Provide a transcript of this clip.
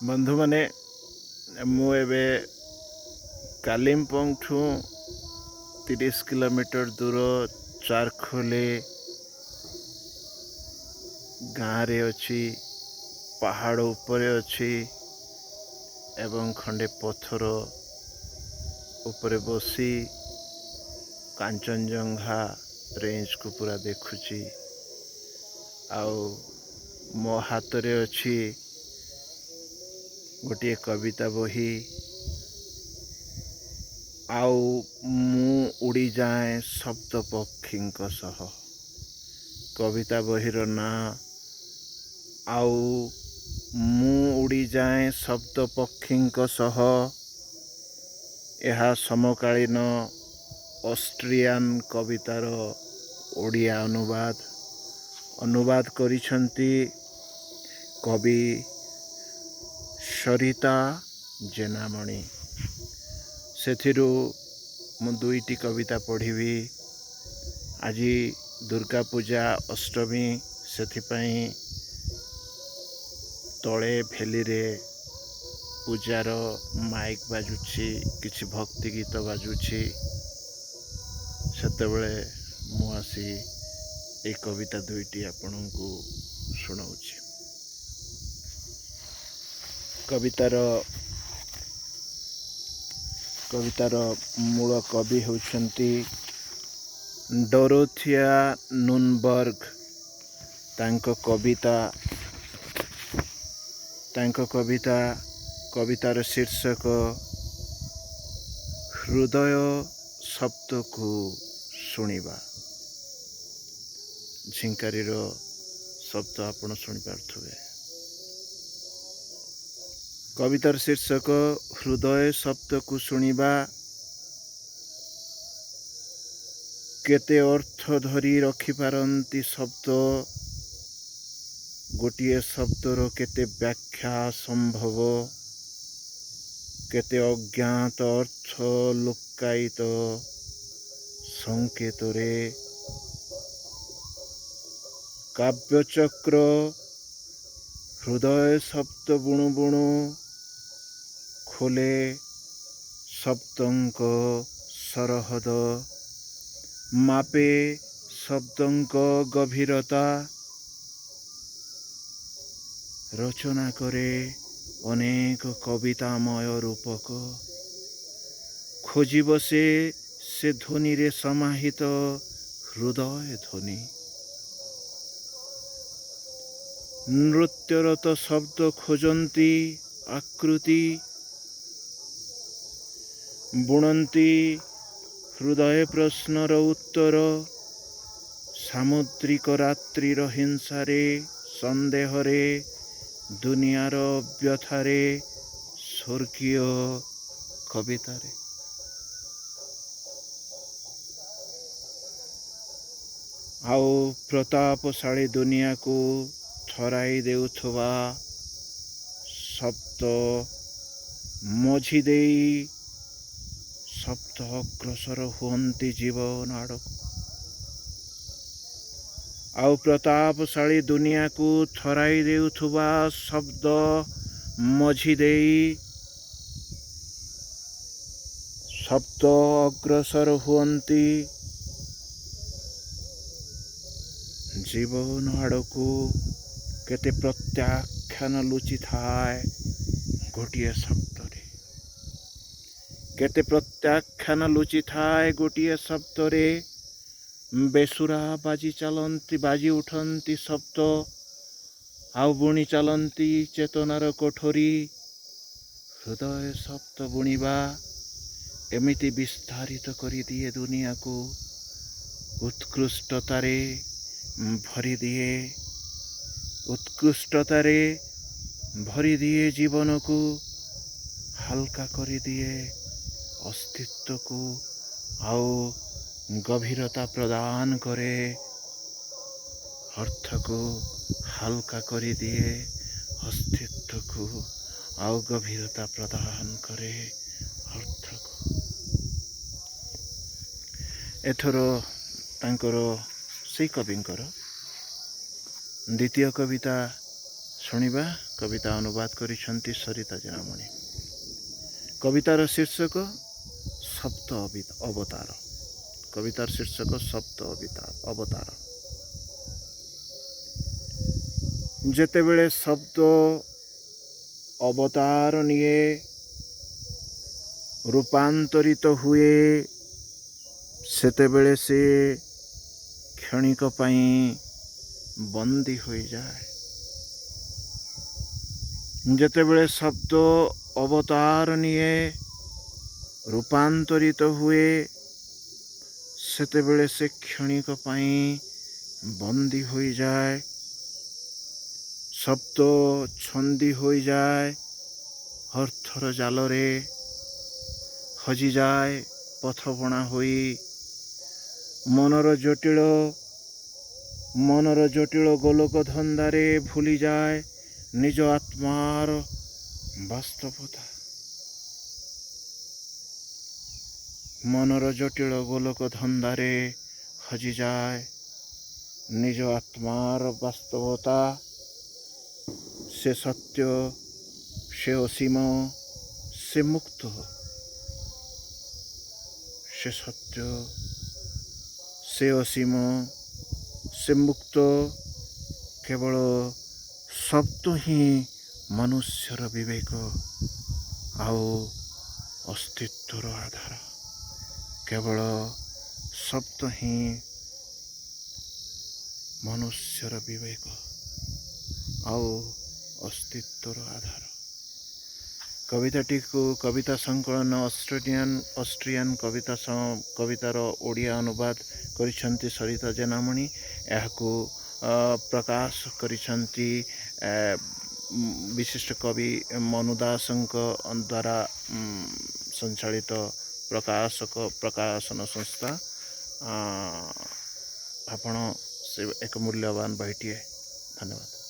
बंधु माने मु एबे कालिम्पोंग ठू 30 किलोमीटर दूर चारखोले गाँव रे अच्छी पहाड़ ऊपर अच्छी एवं खंडे पत्थर ऊपर बसी कांचनजंघा रेंज को पूरा देखुची। आउ मो हाथ रे अच्छी गोटे कविता बही आउ मु उड़ी जाए शब्द पक्षी सह। कविता बहीर ना आउ मु उड़ी जाए शब्द पक्षी सह। यह समकालीन ऑस्ट्रियन कवितार ओडिया अनुवाद करिछंती कवि सरिता जेनामणि। सेथिरु मु दुईटी कविता पढ़िबी। आज दुर्गा पूजा अष्टमी सेथिपाई तले भेली रे पूजार माइक बाजुची किछि भक्ति गीत बाजुची। सेतेबेले मु आसी ए कविता दुईटी आपनकु सुनाउची। कवितार मूल कवि होउछंती डोरोथिया नुनबर्ग। तांको कवितार शीर्षक हृदय शब्द को सुनिबा। झिंकारीर शब्द आपण सुनि पार्थुबे। कवितार शीर्षक हृदय शब्द को सुनिबा। केते अर्थ धरी रखि पारंती शब्द। गोटिए शब्दर केते व्याख्या संभव। केते अज्ञात अर्थ लुकायित संकेतरे। काव्यचक्र हृदय शब्द बुणु बुणु खोले शब्दंक सरहद। मापे शब्दंक गभीरता। रचना करे अनेक कवितामय रूपक। खोजी बसे से ध्वनि रे समाहित हृदय ध्वनि। नृत्यरत शब्द खोजंती आकृति। बुणंती हृदय प्रश्नर उत्तर। सामुद्रिक रात्रिर हिंसारे संदेहरे दुनियार व्यथारे स्वर्गीय कवितारे। आउ प्रतापशाली दुनिया को थराई देउथवा शब्द मझी देई शब्द अग्रसर हुअंती जीवन आड़क। आउ प्रतापशाली दुनिया को थराई देउथवा शब्द मझी देई शब्द अग्रसर हुअंती जीवन आड़कू। केते प्रत्याख्यान लुचि थाए गोटिए शब्द रे। केते प्रत्याख्यान लुचि थाए गोटिए शब्द रे। बेसुरा बाजी उठंती शब्द। आउ बुणी चलंती चेतनार कोठरी। हृदय शब्द बुणिबा एमिति विस्तारित करी दिए दुनिया को। उत्कृष्टतारे भरी दिए। उत्कृष्टतारे भरी दिए जीवन को। हल्का करी दिए अस्तित्व को। आउ गभीरता प्रदान करे अर्थ को। हल्का करी दिए अस्तित्व को। आउ गभीरता प्रदान करे अर्थ को। एथर तांकर से कविंकर द्वितीय कविता शुणिबा कविता अनुवाद करिछंती सरिता जेनामणि। कवितार शीर्षक सप्त अवतार। कवितार शीर्षक सप्त अवतार। जेतेबेले शब्द अवतार निये रूपांतरित हुए सेतेबेले से क्षणिक पई बंदी हो जाए। जेतेबेले शब्द अवतार निये रूपांतरित हुए सेतेबेले से क्षणिक पई बंदी हो जाए। शब्द छंदी हो जाए अर्थर जालरे हजि जाए पथबणा होई। मनर जटिल गोलक धंदारे भूली जाए निज आत्मार वास्तवता। मनर जटिल गोलक धंदारे हजि जाए निज आत्मार वास्तवता। से सत्य, से असीम, से मुक्त। से सत्य, से असीम, से मुक्त। केवल शब्द ही मनुष्यर विवेक आउ अस्तित्वर आधार। केवल शब्द ही मनुष्यर विवेक आउ अस्तित्वर आधार। कविताटी को कविता संकलन ऑस्ट्रियन कवितार ओडिया अनुवाद करिछंती सरिता जेनामणि। यहाकू प्रकाश करिछंती विशिष्ट कवि मनु दासଙ୍କ द्वारा संचालित प्रकाशन संस्था। आपण से एक मूल्यवान बहिटिए। धन्यवाद।